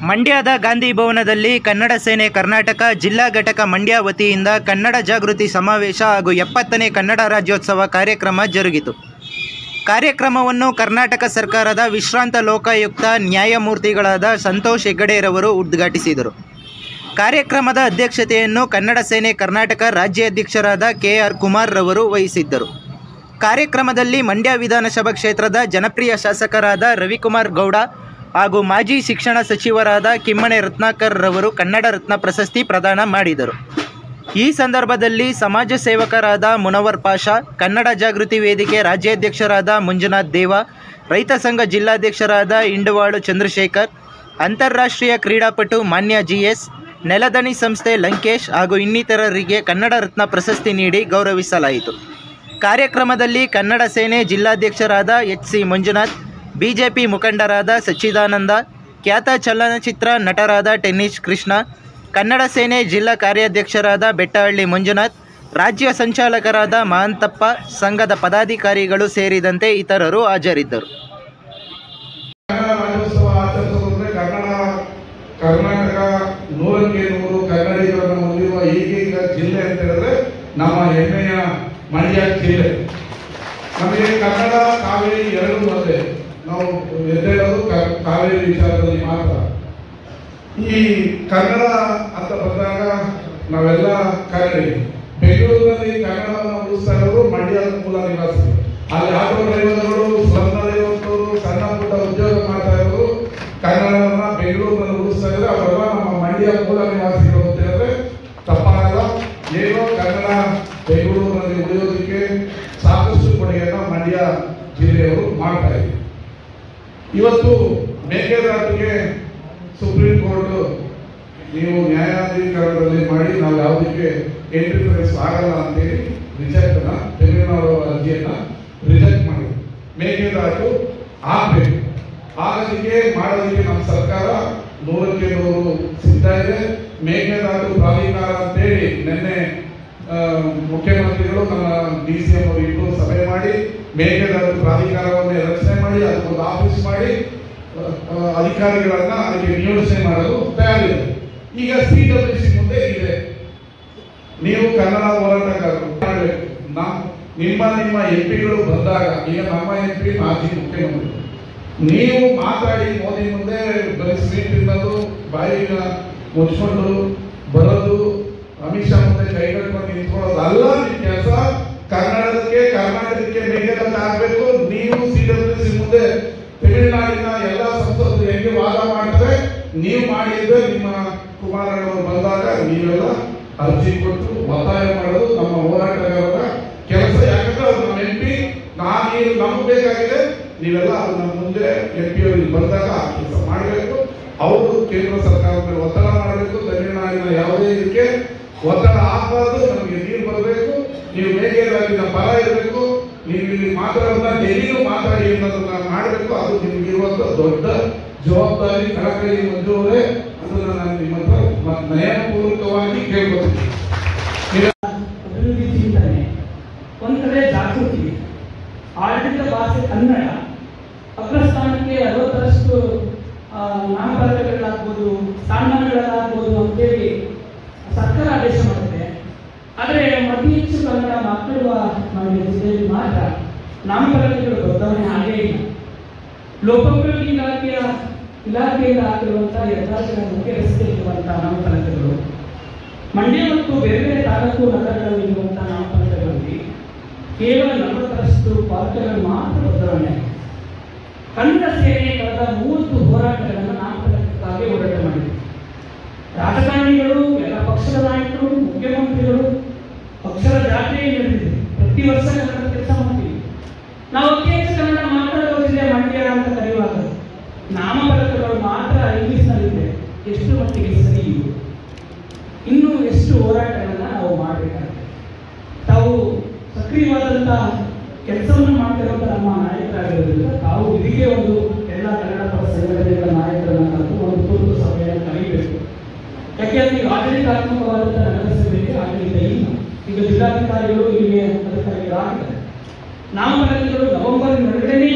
ಮಂಡ್ಯದ ಗಾಂಧಿ ಭವನದಲ್ಲಿ ಕನ್ನಡ ಸೇನೆ ಕರ್ನಾಟಕ ಜಿಲ್ಲಾ ಘಟಕ ಮಂಡ್ಯ ವತಿಯಿಂದ ಕನ್ನಡ ಜಾಗೃತಿ ಸಮಾವೇಶ ಹಾಗೂ 70ನೇ ಕನ್ನಡ ರಾಜ್ಯೋತ್ಸವ ಕಾರ್ಯಕ್ರಮ ಜರುಗಿತು. ಕಾರ್ಯಕ್ರಮವನ್ನು ಕರ್ನಾಟಕ ಸರ್ಕಾರದ ವಿಶ್ರಾಂತ ಲೋಕಾಯುಕ್ತ ನ್ಯಾಯಮೂರ್ತಿಗಳಾದ ಸಂತೋಷ್ ಹೆಗ್ಗಡೆರವರು ಉದ್ಘಾಟಿಸಿದರು. ಕಾರ್ಯಕ್ರಮದ ಅಧ್ಯಕ್ಷತೆಯನ್ನು ಕನ್ನಡ ಸೇನೆ ಕರ್ನಾಟಕ ರಾಜ್ಯಾಧ್ಯಕ್ಷರಾದ KR ಕುಮಾರ್ ರವರು ವಹಿಸಿದ್ದರು. ಕಾರ್ಯಕ್ರಮದಲ್ಲಿ ಮಂಡ್ಯ ವಿಧಾನಸಭಾ ಕ್ಷೇತ್ರದ ಜನಪ್ರಿಯ ಶಾಸಕರಾದ ರವಿಕುಮಾರ್ ಗೌಡ ಹಾಗೂ ಮಾಜಿ ಶಿಕ್ಷಣ ಸಚಿವರಾದ ಕಿಮ್ಮನೆ ರತ್ನಾಕರ್ ರವರು ಕನ್ನಡ ರತ್ನ ಪ್ರಶಸ್ತಿ ಪ್ರದಾನ ಮಾಡಿದರು. ಈ ಸಂದರ್ಭದಲ್ಲಿ ಸಮಾಜ ಸೇವಕರಾದ ಮುನವರ್ ಪಾಷಾ, ಕನ್ನಡ ಜಾಗೃತಿ ವೇದಿಕೆ ರಾಜ್ಯಾಧ್ಯಕ್ಷರಾದ ಮಂಜುನಾಥ್ ದೇವ, ರೈತ ಸಂಘ ಜಿಲ್ಲಾಧ್ಯಕ್ಷರಾದ ಇಂಡವಾಳು ಚಂದ್ರಶೇಖರ್, ಅಂತಾರಾಷ್ಟ್ರೀಯ ಕ್ರೀಡಾಪಟು ಮಾನ್ಯ GS, ನೆಲದನಿ ಸಂಸ್ಥೆ ಲಂಕೇಶ್ ಹಾಗೂ ಇನ್ನಿತರರಿಗೆ ಕನ್ನಡ ರತ್ನ ಪ್ರಶಸ್ತಿ ನೀಡಿ ಗೌರವಿಸಲಾಯಿತು. ಕಾರ್ಯಕ್ರಮದಲ್ಲಿ ಕನ್ನಡ ಸೇನೆ ಜಿಲ್ಲಾಧ್ಯಕ್ಷರಾದ HC ಮಂಜುನಾಥ್, ಬಿಜೆಪಿ ಮುಖಂಡರಾದ ಸಚ್ಚಿದಾನಂದ, ಖ್ಯಾತ ಚಲನಚಿತ್ರ ನಟರಾದ ಟೆನ್ನಿಸ್ ಕೃಷ್ಣ, ಕನ್ನಡ ಸೇನೆ ಜಿಲ್ಲಾ ಕಾರ್ಯಾಧ್ಯಕ್ಷರಾದ ಬೆಟ್ಟಹಳ್ಳಿ ಮಂಜುನಾಥ್, ರಾಜ್ಯ ಸಂಚಾಲಕರಾದ ಮಹಂತಪ್ಪ, ಸಂಘದ ಪದಾಧಿಕಾರಿಗಳು ಸೇರಿದಂತೆ ಇತರರು ಹಾಜರಿದ್ದರು. ಕರ್ನಾಟಕ 100ಕ್ಕೆ 100 ಕನ್ನಡಿಗರನ್ನು ಹೊಂದಿರುವ ಏಕೈಕ ಜಿಲ್ಲೆ ಅಂತ ಹೇಳಿದ್ರೆ ನಮ್ಮ ಹೆಮ್ಮೆಯ ಮಂಡ್ಯ ಜಿಲ್ಲೆ. ನಮಗೆ ಕನ್ನಡ ಕಾವೇರಿ ಎರಡು ಒಂದೇ. ನಾವು ಎದ್ದೇಳೋದು ಕಾವೇರಿ ವಿಚಾರದಲ್ಲಿ ಮಾತ್ರ. ಈ ಕನ್ನಡ ಅಂತ ಬಂದಾಗ ನಾವೆಲ್ಲ ಕನ್ನಡಿಗರು. ಬೆಂಗಳೂರಿನಲ್ಲಿ ಕನ್ನಡವನ್ನು ಉಳಿಸ್ತಾ ಇರೋರು ಮಂಡ್ಯದ ಮೂಲ ನಿವಾಸಿಗಳು. ಅಲ್ಲಿ ಆಟೋ ಡ್ರೈವರ್ಗಳು, ಸ್ಲಂನಲ್ಲಿರುವಂಥವ್ರು, ಸಣ್ಣ ಪುಟ್ಟ ಉದ್ಯೋಗ ಮಾಡ್ತಾ ಇರೋರು ಕನ್ನಡವನ್ನ ಬೆಂಗಳೂರಿನಲ್ಲಿ ಉಳಿಸ್ತಾ ಇದ್ರೆ ಅವರೆಲ್ಲ ನಮ್ಮ ಮಂಡ್ಯ ಮೂಲ ನಿವಾಸಿಗಳು ಅಂತ ಹೇಳಿದ್ರೆ ತಪ್ಪಾಗಲ್ಲ. ಏನೋ ಕನ್ನಡ ಬೆಂಗಳೂರಿನಲ್ಲಿ ಉಳಿಯೋದಕ್ಕೆ ಸಾಕಷ್ಟು ಕೊಡುಗೆಯನ್ನ ಮಂಡ್ಯ ಜಿಲ್ಲೆಯವರು ಮಾಡ್ತಾ ಇದ್ದಾರೆ. ಇವತ್ತು ಮೇಕೆದಾಟಿಗೆ ಸುಪ್ರೀಂ ಕೋರ್ಟ್ ನೀವು ನ್ಯಾಯಾಧೀಕರಣದಲ್ಲಿ ಮಾಡಿ ನಾವು ಯಾವುದಕ್ಕೆ ಇಂಟರ್ಫರೆನ್ಸ್ ಆಗಲ್ಲ ಅಂತೇಳಿ ತಮಿಳುನಾಡು ಅರ್ಜಿಯನ್ನ ರಿಜೆಕ್ಟ್ ಮಾಡಿದೆ. ಮೇಕೆದಾಟು ಆಗ್ಬೇಕು. ಆಗಲಿಕ್ಕೆ ಮಾಡೋದಕ್ಕೆ ನಮ್ಮ ಸರ್ಕಾರ 100ಕ್ಕೆ 100 ಸಿದ್ಧ ಇದೆ. ಮೇಕೆದಾಟು ಪ್ರಾಧಿಕಾರ ಅಂತೇಳಿ ನಿನ್ನೆ ಮುಖ್ಯಮಂತ್ರಿಗಳು ನಮ್ಮ DCM ಅವರು ಇಬ್ಬರು ಸಭೆ ಮಾಡಿ ಮೇಕೆದಾಟು ಪ್ರಾಧಿಕಾರವನ್ನು ರಚನೆ ಮಾಡಿ ಅದಕ್ಕೊಂದು ಆಫೀಸ್ ಮಾಡಿ ಅಧಿಕಾರಿಗಳನ್ನ ಅದಕ್ಕೆ ನಿಯೋಜನೆ ಮಾಡಲು ತಯಾರಿದೆ. ಈಗ CWC ಮುಂದೆ ಇದೆ. ನೀವು ಕನ್ನಡ ಹೋರಾಟಗಾರರು ಮಾಡಬೇಕು. ನಿಮ್ಮ MP ಗಳು ಬಂದಾಗ, ಈಗ ನಮ್ಮ MP ಮಾಜಿ ಮುಖ್ಯಮಂತ್ರಿ, ನೀವು ಮಾತಾಡಿ ಮೋದಿ ಮುಂದೆ ಬರೀ ಸ್ವೀಟ್ ತಿನ್ನೋದು, ಬಾಯಿನ ಮುಚ್ಕೊಂಡು ಬರೋದು, ಅಮಿತ್ ಶಾ ಮುಂದೆ ಕೈಗಟ್ಕೊಂಡು ನಿಂತ್ಕೊಳ್ಳೋದು ಅಲ್ಲ ನಿಮ್ಮ ಕೆಲಸ. ಕರ್ನಾಟಕಕ್ಕೆ ಮೇಕೆದಾಟು ಆಗ್ಬೇಕು. ನೀವು CWC ಮುಂದೆ ತಮಿಳುನಾಡಿನ ಎಲ್ಲ ಸಂಸದರು ಹೆಂಗೆ ವಾದ ಮಾಡ್ತಾರೆ ನೀವು ಮಾಡಿದ್ರೆ ನಿಮ್ಮ ಕುಮಾರಣ್ಣವರು ಬಂದಾಗ ನೀವೆಲ್ಲ ಅರ್ಜಿ ಕೊಟ್ಟು ಒತ್ತಾಯ ಮಾಡೋದು ನಮ್ಮ ಹೋರಾಟಗಾರರ ಕೆಲಸ. ಯಾಕಂದ್ರೆ ಅದು ನಮ್ಮ MP, ನಮಗೆ ಬೇಕಾಗಿದೆ. ನೀವೆಲ್ಲ ನಮ್ಮ ಮುಂದೆ MP ಅವರಿಗೆ ಬಂದಾಗ ಆ ಕೆಲಸ ಮಾಡಬೇಕು. ಅವರು ಕೇಂದ್ರ ಸರ್ಕಾರದ ಮೇಲೆ ಒತ್ತಡ ಮಾಡಬೇಕು. ತಮಿಳುನಾಡಿನ ಯಾವುದೇ ಇದಕ್ಕೆ ಒತ್ತಡ ಹಾಕಬಾರ್ದು. ನಮಗೆ ನೀರು ಬರಬೇಕು. ನೀವು ಮೇಕೆದಾಟಿನ ಪರ ಇರಬೇಕು. ನೀವು ಇಲ್ಲಿ ಮಾತಾಡೋದನ್ನ ಡೆಲ್ಲಿಗೂ ಮಾತಾಡಿ ಅನ್ನೋದನ್ನ ಮಾಡಬೇಕು. ಅದು ನಿಮ್ಗೆ ಇರುವಂತ ದೊಡ್ಡ ಜವಾಬ್ದಾರಿ. ಕಳಕಳಿ ಮಂಜು ಅವರೇ, ಅದನ್ನ ನಾನು ನಿಮ್ಮ ಹತ್ರ ನಯನಪೂರ್ವಕವಾಗಿ ಕೇಳ್ಕೊತೀನಿ. ಅಭಿವೃದ್ಧಿ ಚಿಂತನೆ, ಒಂದ್ ಕಡೆ ಜಾಗೃತಿ, ಆಡಳಿತ ಭಾಷೆ ಕನ್ನಡ ಅಗ್ರಸ್ಥಾನಕ್ಕೆ 60ರಷ್ಟು ನಾಮಫಲಕಗಳಾಗ್ಬೋದು, ಸ್ಥಾನಮಾನಗಳಾಗ್ಬೋದು ಅಂತೇಳಿ ಸರ್ಕಾರ ಆದೇಶ ಮಾಡುತ್ತೆ. ಆದರೆ ಅತಿ ಹೆಚ್ಚು ಕನ್ನಡ ಮಾತಾಡುವ ಜಿಲ್ಲೆಯಲ್ಲಿ ಮಾತ್ರ ನಾಮಫಲಕಗಳು ಬದಲಾವಣೆ ಆಗೇ ಇಲ್ಲ. ಲೋಕೋಪಯೋಗಿ ಇಲಾಖೆಯಿಂದ ಹಾಕಿರುವಂತಹ ಯಥಾರ್ಥಗಳ ಮುಖ್ಯ ರಸ್ತೆಯಲ್ಲಿರುವಂತಹ ನಾಮಫಲಕಗಳು, ಮಂಡ್ಯ ಮತ್ತು ಬೇರೆ ಬೇರೆ ತಾಲೂಕು ನಗರಗಳಲ್ಲಿ ಇರುವಂತಹ ನಾಮಫಲಕಗಳಲ್ಲಿ ಕೇವಲ 40ರಷ್ಟು ಪಾತ್ರಗಳು ಮಾತ್ರ ಬದಲಾವಣೆ. ಕನ್ನಡ ಸೇನೆ ಕಳೆದ 30 ಹೋರಾಟಗಳನ್ನು ನಾಮಫಲಕಕ್ಕಾಗಿ ಹೋರಾಟ ಮಾಡಿದೆ. ರಾಜಕಾರಣಿಗಳು, ಎಲ್ಲ ಪಕ್ಷದ ನಾಯಕರು, ಮುಖ್ಯಮಂತ್ರಿಗಳು ಪಕ್ಷದ ಜಾತ್ರೆ ನಡೆದಿದೆ. ಪ್ರತಿ ವರ್ಷ ಕನ್ನಡ ಕೆಲಸ ಮಾಡ್ತೀವಿ ನಾವು. ಅತಿ ಹೆಚ್ಚು ಕನ್ನಡ ಮಾತಾಡೋದಿದೆ ಮಂಡ್ಯ ಅಂತ ಕರೆಯುವಾಗ ನಾಮಫಲಕಗಳು ಮಾತ್ರ ಇಂಗ್ಲಿಷ್ನಲ್ಲಿದೆ. ಎಷ್ಟು ಮಟ್ಟಿಗೆ ಸರಿ? ಇನ್ನೂ ಎಷ್ಟು ಹೋರಾಟಗಳನ್ನ ನಾವು ಮಾಡಬೇಕಾಗುತ್ತೆ. ತಾವು ಸಕ್ರಿಯವಾದಂತಹ ಕೆಲಸವನ್ನು ಮಾಡ್ತಿರುವಂತ ನಮ್ಮ ನಾಯಕರಾಗಿರೋದ್ರಿಂದ ತಾವು ಇದಕ್ಕೆ ಒಂದು ಎಲ್ಲ ಕನ್ನಡ ಪರ ಸಂಘಟನೆಗಳ ನಾಯಕರನ್ನ ಕರೆದು ಒಂದು ತುರ್ತು ಸಭೆಯನ್ನು ಕರೆಯಬೇಕು. ಯಾಕೆಂದ್ರೆ ಈಗ ಆಡಳಿತಾತ್ಮಕವಾದಂತಹ ನಗರಸಭೆಗೆ ಆಡಳಿತ ಇಲ್ಲ. ಈಗ ಜಿಲ್ಲಾಧಿಕಾರಿಗಳು ಇಲ್ಲಿಗೆ ಅಧಿಕಾರಿಗಳಾಗಿದ್ದಾರೆ. ನಾಮಫಲಕಗಳು ನವೆಂಬರ್ 2ನೇ